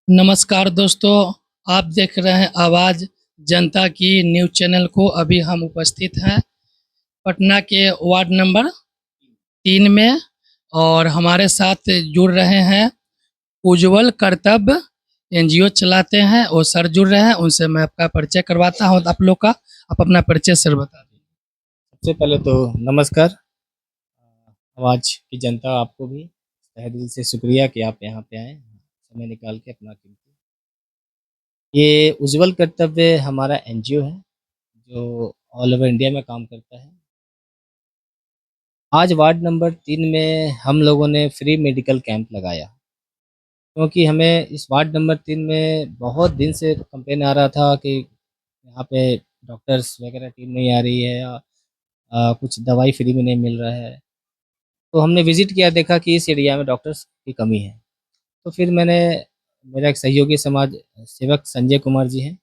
नमस्कार दोस्तों, आप देख रहे हैं आवाज़ जनता की न्यूज़ चैनल को। अभी हम उपस्थित हैं पटना के वार्ड नंबर 3 में और हमारे साथ जुड़ रहे हैं उज्ज्वल कर्तव्य एनजीओ चलाते हैं और सर जुड़ रहे हैं। उनसे मैं आपका परिचय करवाता हूँ आप लोग का। आप अपना परिचय सर बता दीजिए। सबसे पहले तो नमस्कार। आवाज़ की जनता, आपको भी तहे दिल से शुक्रिया कि आप यहाँ पे आए, समय निकाल के अपना कीमती। ये उज्ज्वल कर्तव्य हमारा एनजीओ है जो ऑल ओवर इंडिया में काम करता है। आज वार्ड नंबर 3 में हम लोगों ने फ्री मेडिकल कैंप लगाया, क्योंकि हमें इस वार्ड नंबर 3 में बहुत दिन से कंप्लेन आ रहा था कि यहाँ पे डॉक्टर्स वगैरह टीम नहीं आ रही है या कुछ दवाई फ्री में नहीं मिल रहा है। तो हमने विज़िट किया, देखा कि इस एरिया में डॉक्टर्स की कमी है। तो फिर मेरा एक सहयोगी समाज सेवक संजय कुमार जी हैं,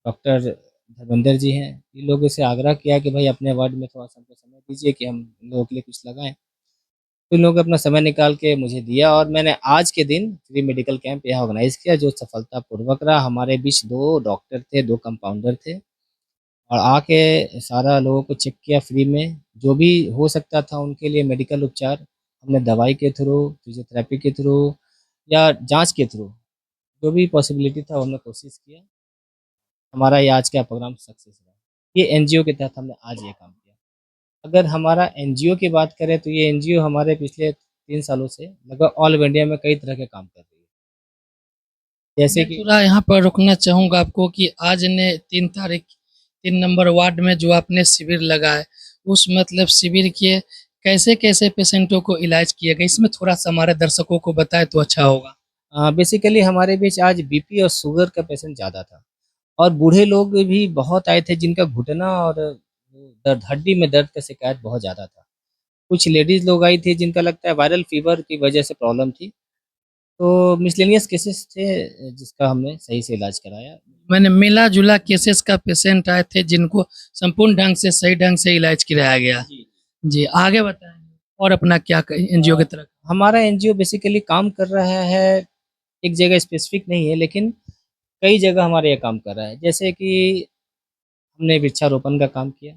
डॉक्टर धर्मेंद्र जी हैं, इन लोगों से आग्रह किया कि भाई अपने वार्ड में थोड़ा-सा हमको समय दीजिए कि हम इन लोगों के लिए कुछ लगाएँ। तो इन लोगों ने अपना समय निकाल के मुझे दिया और मैंने आज के दिन फ्री मेडिकल कैंप यहाँ ऑर्गेनाइज़ किया, जो सफलतापूर्वक रहा। हमारे बीच 2 डॉक्टर थे, 2 कंपाउंडर थे और आके सारा लोगों को चेक किया फ्री में। जो भी हो सकता था उनके लिए मेडिकल उपचार हमने दवाई के थ्रू, फिज़ियोथेरेपी के थ्रू या जाँच के थ्रू, जो भी पॉसिबिलिटी था हमने कोशिश किया। हमारा ये आज का प्रोग्राम सक्सेस रहा। ये एनजीओ के तहत हमने आज ये काम किया। अगर हमारा एनजीओ की बात करें तो ये एनजीओ हमारे पिछले 3 सालों से लगभग ऑल ओवर इंडिया में कई तरह के काम कर रही है। जैसे मैं कि थोड़ा यहाँ पर रुकना चाहूँगा आपको कि आज ने 3 तारीख 3 नंबर वार्ड में जो आपने शिविर लगाए, उस मतलब शिविर के कैसे-कैसे पेशेंटों को इलाज किया गया? इसमें थोड़ा-सा हमारे दर्शकों को बताएँ तो अच्छा होगा। बेसिकली हमारे बीच आज बीपी और शुगर का पेशेंट ज़्यादा था और बूढ़े लोग भी बहुत आए थे जिनका घुटना और दर्द, हड्डी में दर्द का शिकायत बहुत ज़्यादा था। कुछ लेडीज़ लोग आई थी जिनका लगता है वायरल फीवर की वजह से प्रॉब्लम थी। तो मिसलेनियस केसेस थे जिसका हमने सही से इलाज कराया। मैंने मिला-जुला केसेस का पेशेंट आए थे जिनको संपूर्ण ढंग से, सही ढंग से इलाज किया गया। जी। जी, आगे बताएँ और अपना क्या क एनजीओ की तरफ? हमारा एनजीओ बेसिकली काम कर रहा है, एक जगह स्पेसिफिक नहीं है, लेकिन कई जगह हमारा ये काम कर रहा है। जैसे कि हमने वृक्षारोपण का काम किया,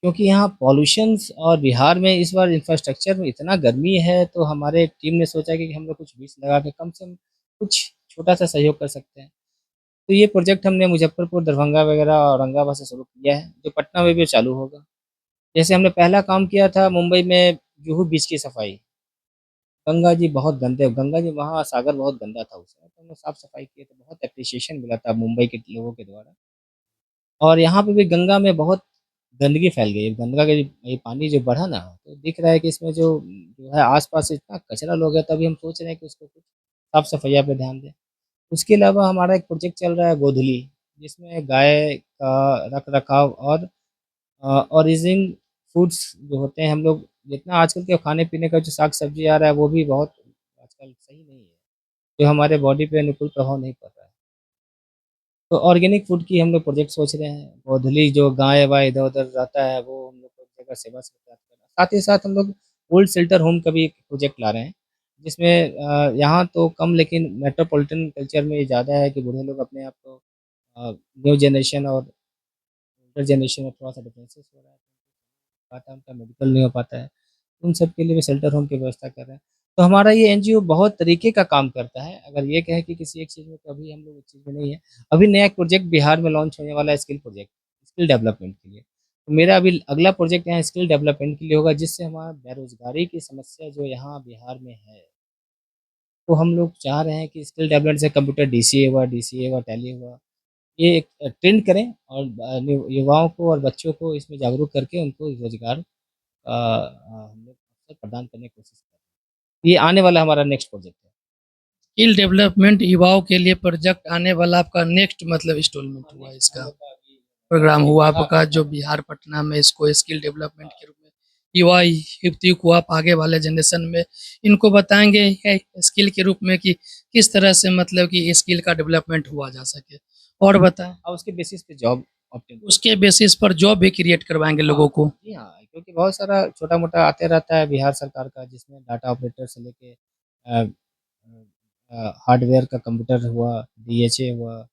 क्योंकि यहाँ पॉल्यूशंस और बिहार में इस बार इंफ्रास्ट्रक्चर में इतना गर्मी है, तो हमारे टीम ने सोचा कि हम लोग कुछ वृक्ष लगा के कम से कम कुछ छोटा-सा सहयोग कर सकते हैं। तो ये प्रोजेक्ट हमने मुज़फ्फरपुर, दरभंगा वगैरह औरंगाबाद से शुरू किया है, जो पटना में भी चालू होगा। जैसे हमने पहला काम किया था मुंबई में जुहू बीच की सफाई। गंगा जी बहुत गंदे, गंगा जी वहाँ सागर बहुत गंदा था उस समय, तो हमने साफ-सफाई किए थे, बहुत एप्रिसिएशन मिला था मुंबई के लोगों के द्वारा। और यहाँ पे भी गंगा में बहुत गंदगी फैल गई है। गंगा का ये पानी जो बढ़ा ना, तो दिख रहा है कि इसमें जो है आस-पास इतना कचरा लोग है, तभी हम सोच रहे हैं कि उसको कुछ साफ-सफैया पे ध्यान दें। उसके अलावा हमारा एक प्रोजेक्ट चल रहा है गोधुली, जिसमें गाय का रख-रखाव और ओरिजिन फूड्स जो होते हैं, हम लोग जितना आजकल के खाने-पीने का जो साग-सब्ज़ी आ रहा है, वो भी बहुत आजकल सही नहीं है, जो हमारे बॉडी पे अनुकूल प्रभाव नहीं पड़ रहा है। तो ऑर्गेनिक फूड की हम लोग प्रोजेक्ट सोच रहे हैं। गोधुली जो गाय-वाय इधर-उधर रहता है, वो हम लोग को जगह सेवा सत्कार करना। साथ ही साथ हम लोग ओल्ड शेल्टर होम का भी एक प्रोजेक्ट ला रहे हैं, जिसमें यहाँ तो कम लेकिन मेट्रोपॉलिटन कल्चर में ये ज़्यादा है कि बूढ़े लोग अपने आप को न्यू जनरेशन और ओल्डर जनरेशन में थोड़ा-सा डिफरेंसेस हो रहा है। पाता उनका मेडिकल नहीं हो पाता है। उन सब के लिए भी शेल्टर होम की व्यवस्था कर रहे हैं। तो हमारा ये एनजीओ बहुत तरीके का काम करता है। अगर ये कहें कि किसी एक चीज़ में, तो अभी हम लोग उस चीज़ में नहीं है। अभी नया एक प्रोजेक्ट बिहार में लॉन्च होने वाला है, स्किल प्रोजेक्ट, स्किल डेवलपमेंट के लिए। तो मेरा अभी अगला प्रोजेक्ट यहाँ स्किल डेवलपमेंट के लिए होगा, जिससे हमारा बेरोज़गारी की समस्या जो यहाँ बिहार में है, तो हम लोग चाह रहे हैं कि स्किल डेवलपमेंट से कंप्यूटर डीसीए हुआ, टैली हुआ, ये एक ट्रेंड करें और युवाओं को और बच्चों को इसमें जागरूक करके उनको रोज़गार हम लोग अवसर प्रदान करने की कोशिश कर रहे हैं। ये आने वाला हमारा नेक्स्ट प्रोजेक्ट है। स्किल डेवलपमेंट युवाओं के लिए प्रोजेक्ट आने वाला आपका नेक्स्ट मतलब इंस्टॉलमेंट हाँ, हुआ नेक्स्ट हम इसका। लोग का अभी प्रोग्राम ये हुआ बिहार आपका पटना जो में। बिहार पटना में इसको स्किल डेवलपमेंट हाँ, के रूप में युवा युवतियों को आप आगे वाले जनरेशन में इनको बताएँगे स्किल के रूप में कि किस तरह से मतलब कि स्किल का डेवलपमेंट हुआ जा सके। और बताएँ? और उसके बेसिस पे जॉब ऑब्टेन करें। उसके बेसिस पर जॉब भी क्रिएट करवाएँगे हाँ, लोगों को। जी हाँ, क्योंकि बहुत सारा छोटा-मोटा आते रहता है बिहार सरकार का, जिसमें डाटा ऑपरेटर से लेके हार्डवेयर का कंप्यूटर हुआ, डीएचए हुआ,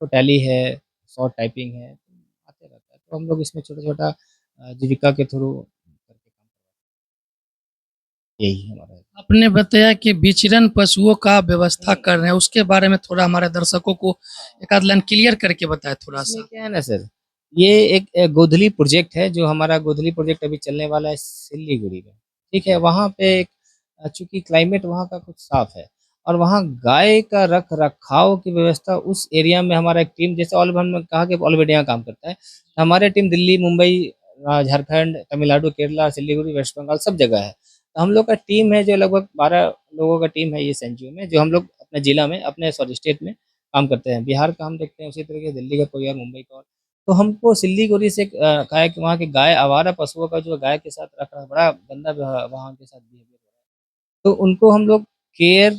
तो टैली है, शॉर्ट टाइपिंग है, आते रहता है। तो हम लोग इसमें छोटा-छोटा जीविका के थ्रू करके काम यही है हमारा। आपने बताया कि विचरण पशुओं का व्यवस्था कर रहे हैं, उसके बारे में थोड़ा हमारे दर्शकों को एक आध लाइन क्लियर करके बताएं थोड़ा इसमें सा। क्या है ना सर, ये एक गोधली प्रोजेक्ट है, जो हमारा गोधली प्रोजेक्ट अभी चलने वाला है सिल्लीगुड़ी में, ठीक है? वहाँ पे एक चूँकि क्लाइमेट वहाँ का कुछ साफ़ है और वहाँ गाय का रख-रखाव की व्यवस्था उस एरिया में हमारा एक टीम जैसे ऑल हमने कहा कि ऑल इंडिया काम करता है। तो हमारी टीम दिल्ली, मुंबई झारखंड, तमिलनाडु, केरला, सिल्लीगुड़ी, वेस्ट बंगाल सब जगह है। तो हम लोग का टीम है जो लगभग 12 लोगों का टीम है इस एनजीओ में, जो हम लोग अपने जिला में अपने सॉरी स्टेट में काम करते हैं। बिहार का हम देखते हैं, उसी तरीके से दिल्ली का कोई और, मुंबई का और। तो हमको सिल्लीगुड़ी से कहा है कि वहाँ की गाय आवारा पशुओं का जो गाय के साथ रख बड़ा गंदा वहाँ उनके साथ बिहेवियर हो रहा है। तो उनको हम लोग केयर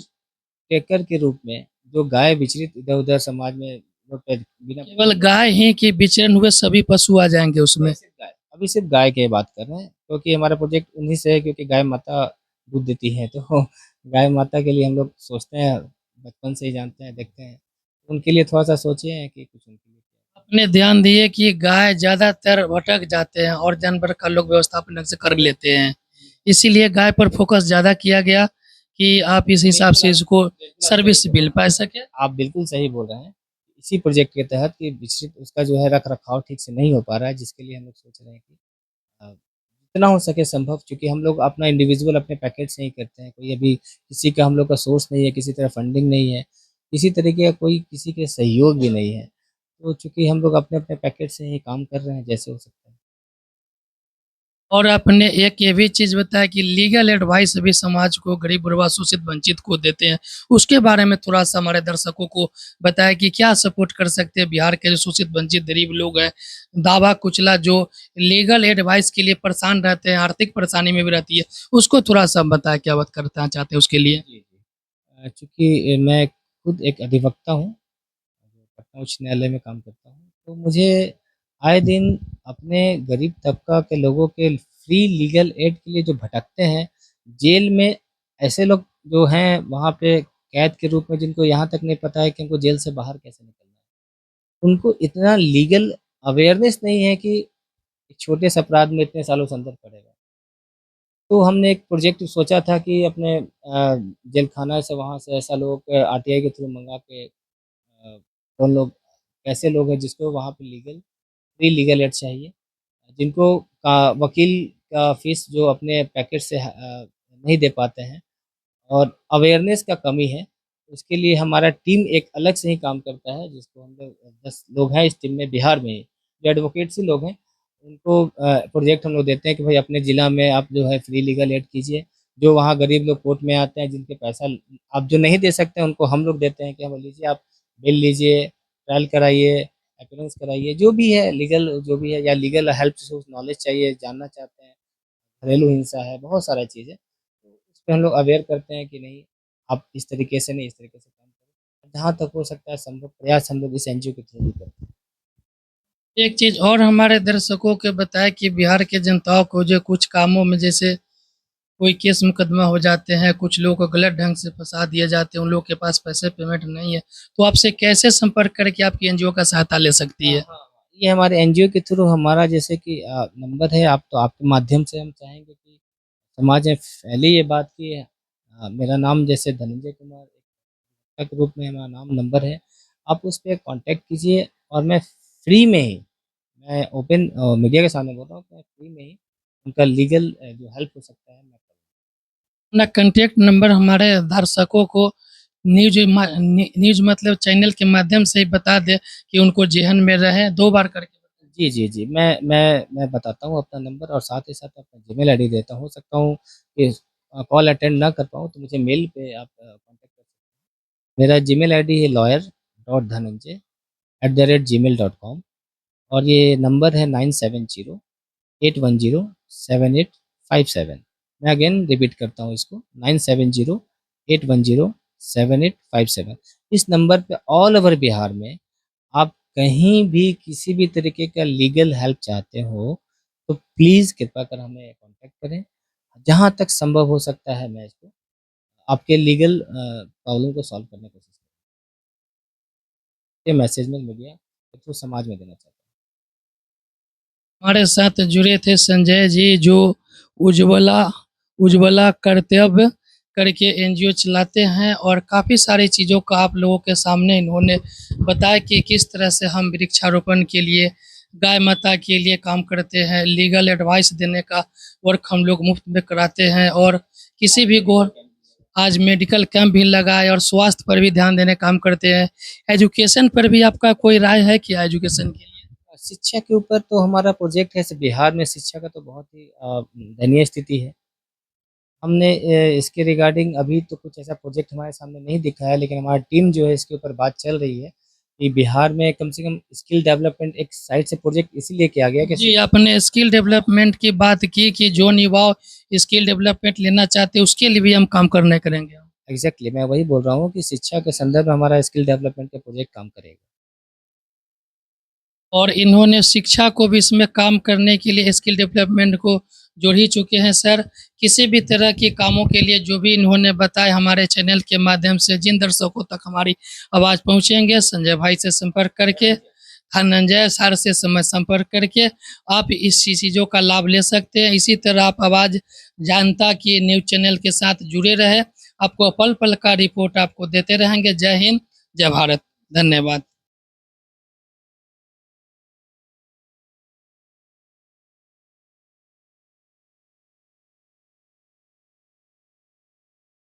टेकर के रूप में जो गाय विचरित इधर-उधर समाज में रोड पे बिना केवल गाय ही कि विचरण हुए सभी पशु आ जाएँगे उसमें? अभी सिर्फ़ गाय की बात कर रहे हैं, क्योंकि हमारा प्रोजेक्ट उन्हीं से है, क्योंकि गाय माता दूध देती है, तो गाय माता के लिए हम लोग सोचते हैं, बचपन से ही जानते हैं, देखते हैं। उनके लिए थोड़ा-सा सोचे हैं कि कुछ उनके लिए आपने ध्यान दिए कि गाय ज़्यादातर भटक जाते हैं और जानवर का लोग व्यवस्थापन ढंग से कर लेते हैं। इसीलिए गाय पर फ़ोकस ज़्यादा किया गया कि आप इस हिसाब से इसको सर्विस मिल पाए सके। आप बिल्कुल सही बोल रहे हैं। इसी प्रोजेक्ट के तहत कि विकसित उसका जो है रख-रखाव ठीक से नहीं हो पा रहा है, जिसके लिए हम लोग सोच रहे हैं कि जितना हो सके संभव, चूँकि हम लोग अपना इंडिविजुअल अपने पैकेज से ही करते हैं, कोई अभी किसी का हम लोग का सोर्स नहीं है, किसी तरह फंडिंग नहीं है, किसी तरीके का कोई किसी के सहयोग भी नहीं है। तो चूँकि हम लोग अपने-अपने पैकेज से ही काम कर रहे हैं, जैसे हो सकता है। और आपने एक ये भी चीज़ बताया कि लीगल एडवाइस भी समाज को गरीब-गुरबा, शोषित, वंचित को देते हैं। उसके बारे में थोड़ा-सा हमारे दर्शकों को बताएँ कि क्या सपोर्ट कर सकते हैं बिहार के जो शोषित, वंचित, गरीब लोग हैं, दावा-कुचला जो लीगल एडवाइस के लिए परेशान रहते हैं, आर्थिक परेशानी में भी रहती है, उसको थोड़ा-सा बताएँ क्या बात करना चाहते हैं उसके लिए? जी, जी। चूँकि मैं खुद एक अधिवक्ता हूँ, पटना उच्च न्यायालय में काम करता हूँ, तो मुझे आए दिन अपने गरीब तबका के लोगों के फ्री लीगल एड के लिए जो भटकते हैं, जेल में ऐसे लोग जो हैं वहाँ पे कैद के रूप में, जिनको यहाँ तक नहीं पता है कि उनको जेल से बाहर कैसे निकलना है। उनको इतना लीगल अवेयरनेस नहीं है कि एक छोटे से अपराध में इतने सालों से अंदर पड़ेगा। तो हमने एक प्रोजेक्ट सोचा था कि अपने जेल खाना से वहाँ से ऐसा लोग आरटीआई के थ्रू मँगा के कौन लोग कैसे लोग हैं जिसको वहाँ पे फ्री लीगल एड चाहिए, जिनको का वकील का फ़ीस जो अपने पैकेज से नहीं दे पाते हैं और अवेयरनेस का कमी है, उसके लिए हमारा टीम एक अलग से ही काम करता है, जिसको हम लोग 10 लोग हैं इस टीम में बिहार में ही, जो एडवोकेट्स ही लोग हैं। उनको प्रोजेक्ट हम लोग देते हैं कि भाई अपने ज़िला में आप जो है फ्री लीगल एड कीजिए। जो वहाँ गरीब लोग कोर्ट में आते हैं, जिनके पैसा आप जो नहीं दे सकते हैं, उनको हम लोग देते हैं कि हम लीजिए आप बिल लीजिए, ट्रायल कराइए, अपीयरेंस कराइए, जो भी है लीगल जो भी है, या लीगल हेल्प से नॉलेज चाहिए, जानना चाहते हैं, घरेलू हिंसा है, बहुत सारा चीज़ है। तो उसपे हम लोग अवेयर करते हैं कि नहीं, आप इस तरीके से नहीं, इस तरीके से काम करें। जहाँ तक हो सकता है संभव प्रयास हम लोग इस एनजीओ के थ्रू भी करते हैं। एक चीज़ और हमारे दर्शकों को बताएँ कि बिहार के जनताओं को जो कुछ कामों में जैसे कोई केस मुकदमा हो जाते हैं, कुछ लोगों को गलत ढंग से फँसा दिए जाते हैं, उन लोगों के पास पैसे पेमेंट नहीं है, तो आपसे कैसे संपर्क करके आपकी एनजीओ का सहायता ले सकती हाँ, है? हाँ, हाँ। ये हमारे एनजीओ के थ्रू हमारा जैसे कि नंबर है, आप तो आपके माध्यम से हम चाहेंगे कि समाज में फैले ये बात कि मेरा नाम जैसे धनंजय कुमार के रूप में हमारा नाम नंबर है। आप उस पे कॉन्टैक्ट कीजिए और मैं फ्री में ही, मैं ओपन मीडिया के सामने बोल रहा हूँ, मैं फ्री में ही उनका लीगल जो हेल्प हो सकता है मैं करूँगा। अपना कॉन्टैक्ट नंबर हमारे दर्शकों को न्यूज़ मतलब चैनल के माध्यम से ही बता दें कि उनको ज़हन में रहे, 2 बार करके बताएँ। जी, जी, जी। मैं बताता हूँ अपना नंबर और साथ ही साथ अपना जीमेल आईडी देता हूँ। हो सकता हूँ कि कॉल अटेंड ना कर पाऊँ, तो मुझे मेल पे आप कॉन्टैक्ट कर सकते हैं। मेरा जीमेल आईडी है lawyer.dhananjay@gmail.com और ये नंबर है 9708107857। मैं अगेन रिपीट करता हूँ इसको, 9708107857। इस नंबर पे ऑल ओवर बिहार में आप कहीं भी किसी भी तरीके का लीगल हेल्प चाहते हो, तो प्लीज़ कृपया कर हमें कॉन्टैक्ट करें। जहाँ तक संभव हो सकता है मैं इसको आपके लीगल प्रॉब्लम को सॉल्व करने की कोशिश करें। ये मैसेज मैं मीडिया के थ्रू समाज में देना चाहता हूँ। हमारे साथ जुड़े थे संजय जी, जो उज्ज्वला उज्ज्वला कर्तव्य करके एनजीओ चलाते हैं, और काफ़ी सारी चीज़ों का आप लोगों के सामने इन्होंने बताया कि किस तरह से हम वृक्षारोपण के लिए, गाय माता के लिए काम करते हैं। लीगल एडवाइस देने का वर्क हम लोग मुफ्त में कराते हैं, और किसी भी गो आज मेडिकल कैंप भी लगाए और स्वास्थ्य पर भी ध्यान देने का काम करते हैं। एजुकेशन पर भी आपका कोई राय है क्या एजुकेशन के लिए? शिक्षा के ऊपर तो हमारा प्रोजेक्ट है, जैसे बिहार में शिक्षा का तो बहुत ही दयनीय स्थिति है। हमने इसके रिगार्डिंग अभी तो कुछ ऐसा प्रोजेक्ट हमारे सामने नहीं दिखा है, लेकिन हमारी टीम जो है इसके ऊपर बात चल रही है कि बिहार में कम से कम स्किल डेवलपमेंट एक साइड से प्रोजेक्ट इसीलिए किया गया कि जी, आपने स्किल डेवलपमेंट की बात की कि जो युवा स्किल डेवलपमेंट लेना चाहते हैं उसके लिए भी हम काम करने करेंगे। एग्जैक्टली मैं वही बोल रहा हूँ कि शिक्षा के संदर्भ में हमारा स्किल डेवलपमेंट का प्रोजेक्ट काम करेगा। और इन्होंने शिक्षा को भी इसमें काम करने के लिए स्किल डेवलपमेंट को जोड़ ही चुके हैं सर। किसी भी तरह के कामों के लिए जो भी इन्होंने बताया, हमारे चैनल के माध्यम से जिन दर्शकों तक हमारी आवाज़ पहुंचेंगे, संजय भाई से संपर्क करके, धनंजय सर से संपर्क करके आप इस चीज़ों का लाभ ले सकते हैं। इसी तरह आप आवाज़ जनता की न्यूज़ चैनल के साथ जुड़े रहे, आपको पल पल का रिपोर्ट आपको देते रहेंगे। जय हिंद, जय भारत, धन्यवाद।